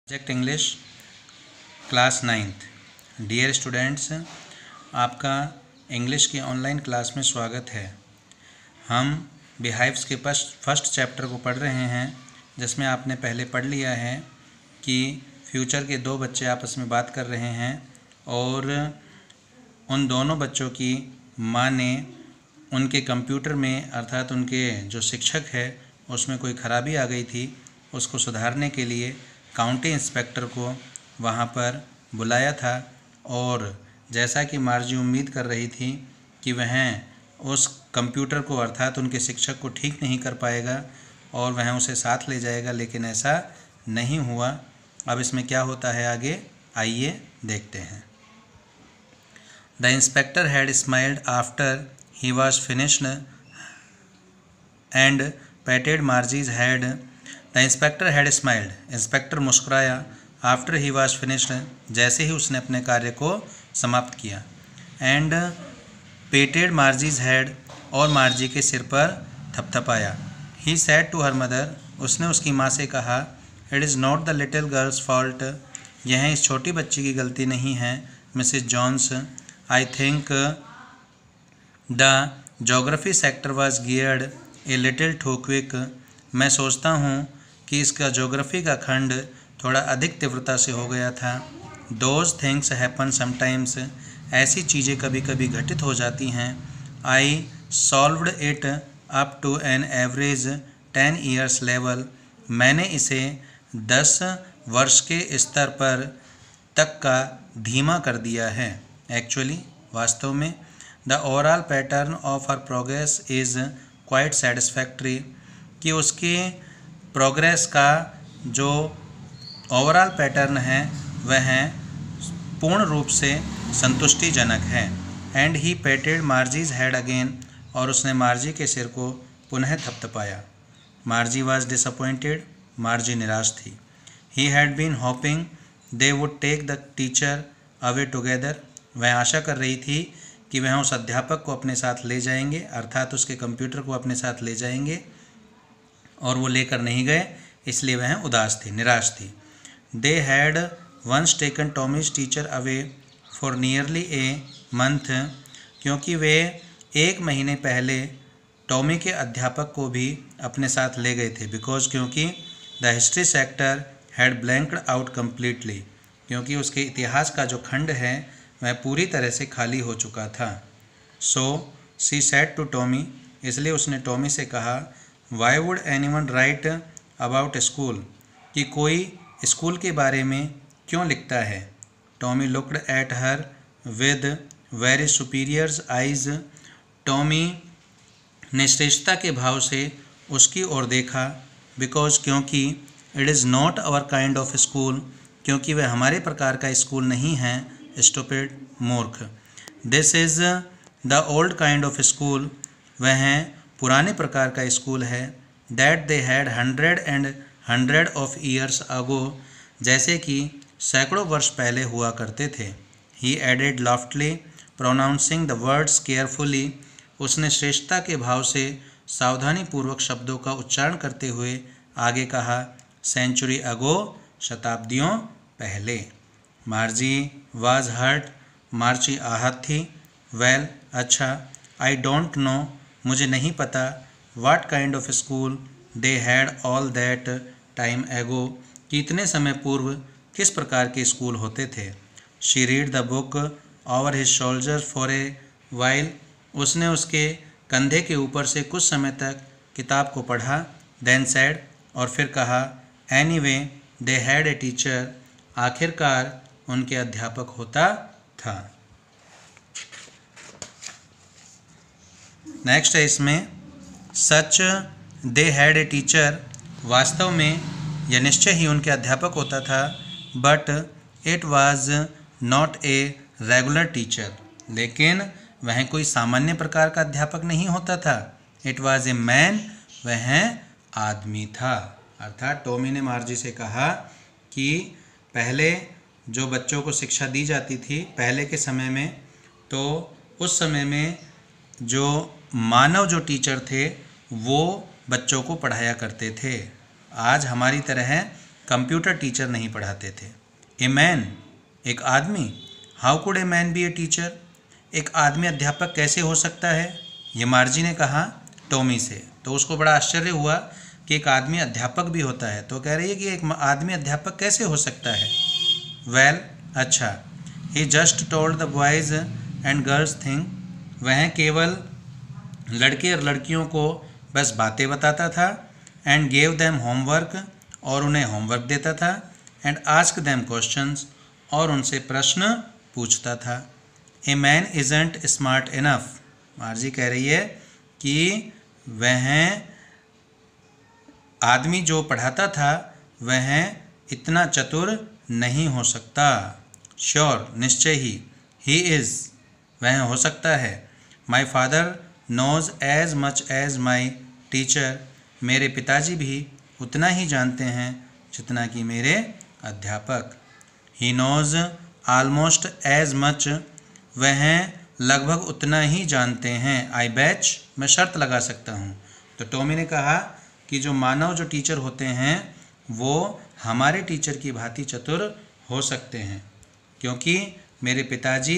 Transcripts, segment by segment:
Subject English class 9th। Dear students, आपका English की online class में स्वागत है। हम बिहाइव्स के फर्स्ट चैप्टर को पढ़ रहे हैं, जिसमें आपने पहले पढ़ लिया है कि फ्यूचर के दो बच्चे आपस में बात कर रहे हैं और उन दोनों बच्चों की माँ ने उनके कंप्यूटर में अर्थात उनके जो शिक्षक है उसमें कोई ख़राबी आ गई थी। उसको सुधारने के लिए काउंटी इंस्पेक्टर को वहाँ पर बुलाया था और जैसा कि मार्जी उम्मीद कर रही थी कि वह उस कंप्यूटर को अर्थात उनके शिक्षक को ठीक नहीं कर पाएगा और वह उसे साथ ले जाएगा, लेकिन ऐसा नहीं हुआ। अब इसमें क्या होता है आगे, आइए देखते हैं। The inspector had smiled after he was finished and patted Margie's head. The inspector had smiled, inspector मुस्कुराया। आफ्टर ही वॉज फिनिश्ड, जैसे ही उसने अपने कार्य को समाप्त किया। एंड पेटेड मार्जीज हेड, और मार्जी के सिर पर थपथपाया। He said to her mother, उसने उसकी माँ से कहा, it is not the little girl's fault, यह इस छोटी बच्ची की गलती नहीं है Mrs Jones. I think the geography sector was geared a little too quick, मैं सोचता हूँ कि इसका ज्योग्राफी का खंड थोड़ा अधिक तीव्रता से हो गया था। दोज थिंग्स हैपन समटाइम्स, ऐसी चीज़ें कभी कभी घटित हो जाती हैं। I solved it up to an average 10 years level, मैंने इसे 10 वर्ष के स्तर पर तक का धीमा कर दिया है। एक्चुअली, वास्तव में, the overall pattern of her progress is quite satisfactory, कि उसके प्रोग्रेस का जो ओवरऑल पैटर्न है वह पूर्ण रूप से संतुष्टिजनक है। एंड ही पेटेड मार्जीज हेड अगेन, और उसने मार्जी के सिर को पुनः थपथपाया। मार्जी वॉज डिसअपॉइंटेड, मार्जी निराश थी। He had been hoping they would take the teacher away together, वह आशा कर रही थी कि वह उस अध्यापक को अपने साथ ले जाएंगे, अर्थात उसके कंप्यूटर को अपने साथ ले जाएंगे, और वो लेकर नहीं गए, इसलिए वह उदास थी, निराश थी। They had once taken Tommy's teacher away for nearly a month, क्योंकि वे 1 महीने पहले टॉमी के अध्यापक को भी अपने साथ ले गए थे। बिकॉज, क्योंकि the history sector had blanked out completely, क्योंकि उसके इतिहास का जो खंड है वह पूरी तरह से खाली हो चुका था। सो सी सेड टू टॉमी, इसलिए उसने टॉमी से कहा, why would anyone right about school, कि कोई स्कूल के बारे में क्यों लिखता है। Tommy looked at her with very superiors eyes, Tommy ने श्रेष्ठता के भाव से उसकी ओर देखा। बिकॉज, क्योंकि it is not our kind of school, क्योंकि वह हमारे प्रकार का स्कूल नहीं है। स्टूपिड, मूर्ख। This is the old kind of school, वह पुराने प्रकार का स्कूल है। That they had 100 of years ago, जैसे कि सैकड़ों वर्ष पहले हुआ करते थे। He added loftily, pronouncing the words carefully, उसने श्रेष्ठता के भाव से सावधानीपूर्वक शब्दों का उच्चारण करते हुए आगे कहा, सेंचुरी अगो, शताब्दियों पहले। मार्जी वाज हर्ट, मार्ची आहत थी। वेल, अच्छा। आई डोंट नो, मुझे नहीं पता। What kind of school they had all that time एगो, कि इतने समय पूर्व किस प्रकार के स्कूल होते थे। She read the book over his shoulder for a while, उसने उसके कंधे के ऊपर से कुछ समय तक किताब को पढ़ा। देन सैड, और फिर कहा, anyway they had a teacher, आखिरकार उनके अध्यापक होता था। नेक्स्ट है इसमें, सच दे हैड ए टीचर, वास्तव में यह निश्चय ही उनके अध्यापक होता था। But it was not a regular teacher, लेकिन वह कोई सामान्य प्रकार का अध्यापक नहीं होता था। इट वाज ए मैन, वह आदमी था। अर्थात टॉमी ने मार्जी से कहा कि पहले जो बच्चों को शिक्षा दी जाती थी पहले के समय में, तो उस समय में जो मानव जो टीचर थे वो बच्चों को पढ़ाया करते थे। आज हमारी तरह कंप्यूटर टीचर नहीं पढ़ाते थे। ए मैन, एक आदमी। How could a man B a teacher, एक आदमी अध्यापक कैसे हो सकता है, ये मार्जी ने कहा टॉमी से। तो उसको बड़ा आश्चर्य हुआ कि एक आदमी अध्यापक भी होता है। तो कह रही है कि एक आदमी अध्यापक कैसे हो सकता है। वेल, अच्छा। He just told the boys and girls thing, वह केवल लड़के और लड़कियों को बस बातें बताता था। एंड गेव देम होमवर्क, और उन्हें होमवर्क देता था। एंड आस्क देम क्वेश्चंस, और उनसे प्रश्न पूछता था। A man isn't smart enough, मार्जी कह रही है कि वह आदमी जो पढ़ाता था वह इतना चतुर नहीं हो सकता। श्योर, निश्चय ही इज़, वह हो सकता है। My father knows as much as my teacher, मेरे पिताजी भी उतना ही जानते हैं जितना कि मेरे अध्यापक। He knows almost as much, वह लगभग उतना ही जानते हैं। आई बैच, मैं शर्त लगा सकता हूँ। तो टॉमी ने कहा कि जो मानव जो टीचर होते हैं वो हमारे टीचर की भांति चतुर हो सकते हैं, क्योंकि मेरे पिताजी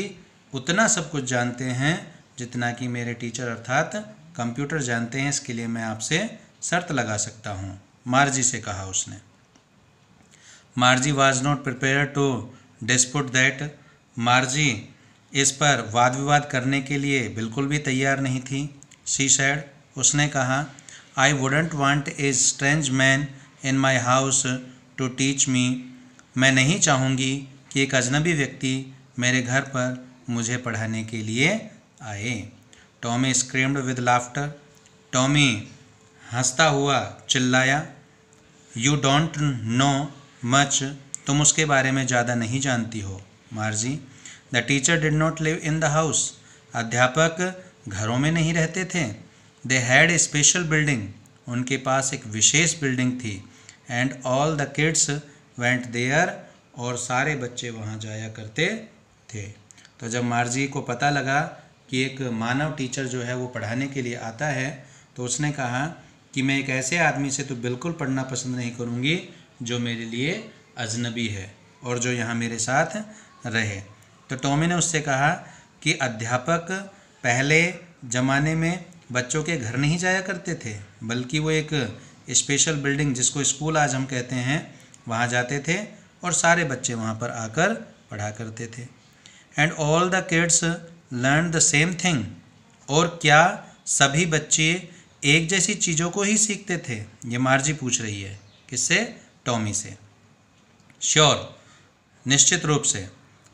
उतना सब कुछ जानते हैं जितना कि मेरे टीचर अर्थात कंप्यूटर जानते हैं। इसके लिए मैं आपसे शर्त लगा सकता हूँ, मार्जी से कहा उसने। Margie was not prepare to dispute that, Margie इस पर वाद विवाद करने के लिए बिल्कुल भी तैयार नहीं थी। शी सैड, उसने कहा, I wouldn't want a strange man in my house to teach me, मैं नहीं चाहूँगी कि एक अजनबी व्यक्ति मेरे घर पर मुझे पढ़ाने के लिए आए। Tommy screamed with laughter, Tommy हंसता हुआ चिल्लाया। यू डोंट नो मच, तुम उसके बारे में ज़्यादा नहीं जानती हो। Margie, the teacher did not live in the house, अध्यापक घरों में नहीं रहते थे। They had a special building, उनके पास एक विशेष बिल्डिंग थी। And all the kids went there, और सारे बच्चे वहाँ जाया करते थे। तो जब मार्जी को पता लगा कि एक मानव टीचर जो है वो पढ़ाने के लिए आता है, तो उसने कहा कि मैं एक ऐसे आदमी से तो बिल्कुल पढ़ना पसंद नहीं करूँगी जो मेरे लिए अजनबी है और जो यहाँ मेरे साथ रहे। तो टॉमी ने उससे कहा कि अध्यापक पहले ज़माने में बच्चों के घर नहीं जाया करते थे, बल्कि वो एक स्पेशल बिल्डिंग जिसको स्कूल आज हम कहते हैं वहाँ जाते थे और सारे बच्चे वहाँ पर आकर पढ़ा करते थे। And all the kids learn the same thing, और क्या सभी बच्चे एक जैसी चीज़ों को ही सीखते थे, ये मार्जी पूछ रही है। किससे? टॉमी से। श्योर, निश्चित रूप से।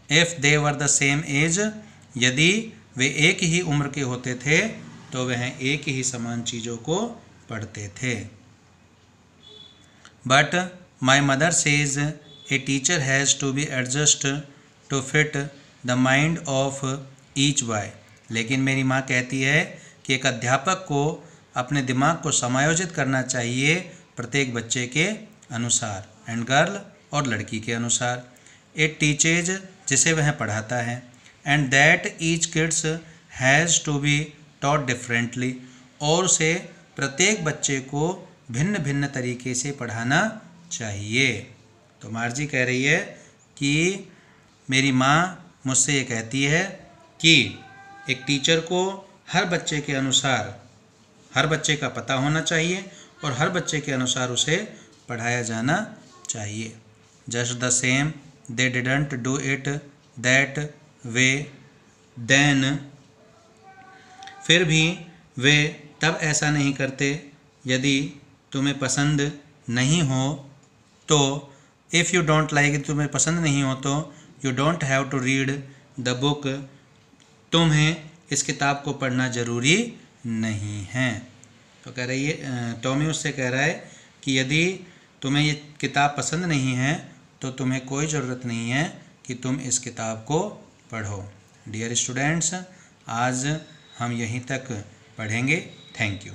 If they were the same age, यदि वे एक ही उम्र के होते थे तो वह एक ही समान चीज़ों को पढ़ते थे। But my mother says a teacher has to be adjust to fit the mind of each boy, लेकिन मेरी माँ कहती है कि एक अध्यापक को अपने दिमाग को समायोजित करना चाहिए प्रत्येक बच्चे के अनुसार, एंड गर्ल, और लड़की के अनुसार। इट टीचेज, जिसे वह पढ़ाता है, and that each kids has to be taught differently, और उसे प्रत्येक बच्चे को भिन्न भिन्न तरीके से पढ़ाना चाहिए। तो मार्जी कह रही है कि मेरी माँ मुझसे ये कहती है कि एक टीचर को हर बच्चे के अनुसार, हर बच्चे का पता होना चाहिए और हर बच्चे के अनुसार उसे पढ़ाया जाना चाहिए। Just the same they didn't do it that way then, फिर भी वे तब ऐसा नहीं करते यदि तुम्हें पसंद नहीं हो तो। इफ़ यू डोंट लाइक, तुम्हें पसंद नहीं हो तो you don't have to read the book, तुम्हें इस किताब को पढ़ना ज़रूरी नहीं है। तो कह रही है, टॉमी उससे कह रहा है कि यदि तुम्हें ये किताब पसंद नहीं है तो तुम्हें कोई ज़रूरत नहीं है कि तुम इस किताब को पढ़ो। डियर स्टूडेंट्स, आज हम यहीं तक पढ़ेंगे। Thank you.